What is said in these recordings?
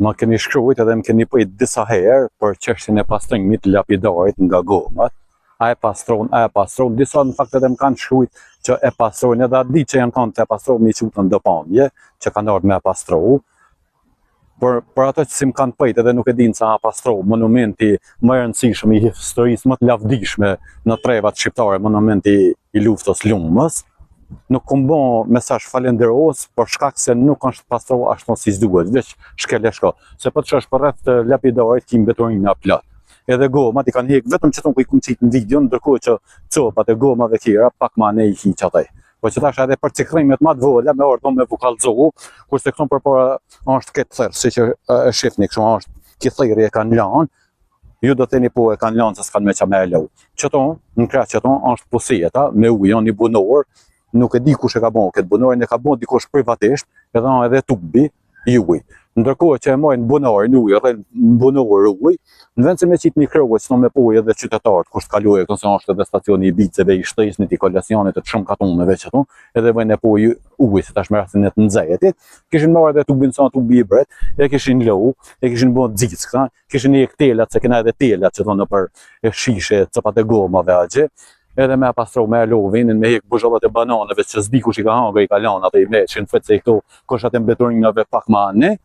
Më keni shkruajt edhe më keni pëjt disa herë për çështjen e pastrimit të lapidarit nga gomat. A e pastron, disa në fakt edhe më kanë shkruajt që e pastrojnë, edhe atë ditë që janë kanë të e pastrojnë një qutën do pamje, që kanë ardhur me e pastru. Për ato që si më kanë pëjt edhe nuk e dinë sa a pastru, monumenti më i rëndësishëm i historisë më të lavdishme në trevat shqiptare, monumenti i luftës Lumës, nuk kom bo mesazh falenderos për shkak se nuk është pastru ashtu si duhet, veç shkele shko. Se po të shosh për rreth lapidarit kim veturina plot. Edhe gomat i kanë hek vetëm që tonë ku i kumë qitë në video, ndërkohë që copat e gomave tjera pak ma ne i hiq ataj. Po që tash edhe për cikrimet ma të vola me ordon me vukallzohu, kurse këton përpara është këtë thërë, si që e shifni kështu është këthiri e kanë lanë, ju do të theni po e kanë lanë se s'kanë me qa me e lau. Qëton, në krah qëton është posjeta me ujë, një bunor, nuk e di kush e ka bon këtë bunorin, e ka bon dikush privatisht, edhe tubi i ujë. Ndërkohë që e mojnë bunorin ujë, edhe bunor ujë, në vend se me qitë një kërëve që në me pojë edhe qytetarët, kush të kaluje, këto se është edhe stacioni i biceve, i shtërisnit, i kolacionit, të shumë katonëve që tonë, edhe vëjnë e pojë ujë, se tash me rastin e të nëzejetit, kishin marrë edhe tubin sa tubi i bret, e kishin lau, e kishin bon dzicë këta, kishin një telat, se kena edhe telat që tonë për shishe, copat e gomave agje, edhe me pastru me lovinin, me hek buzhollat e bananeve që s'di kush i ka hangër i ka lanë atë i meqin, fëtë se i këto koshat e mbeturinave pak ma ne,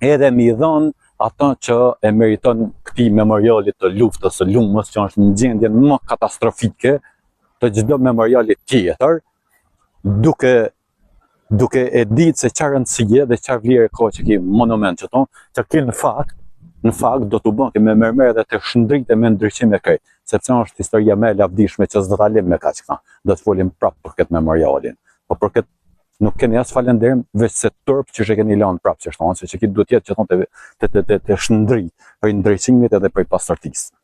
edhe mi dhënë ata që e meriton këti memorialit të luftës së Lumës, që është në gjendjen më katastrofike të çdo memorialit tjetër, duke e ditë se çfarë rëndësie dhe çfarë vlerë ka që ki monument që tonë, që ki në fakt do të bën me mërmer dhe të shndrite me ndryqim e krejt, sepse është historia me lavdishme që s'do ta lëm me kaq këta. Do të folim prapë për këtë memorialin. Po për këtë nuk keni as falenderim, veç se turp që keni lanë prapë që shtonë, se që kitë duhet jetë që tonë të shndri për ndryqimit edhe për pastërtisë.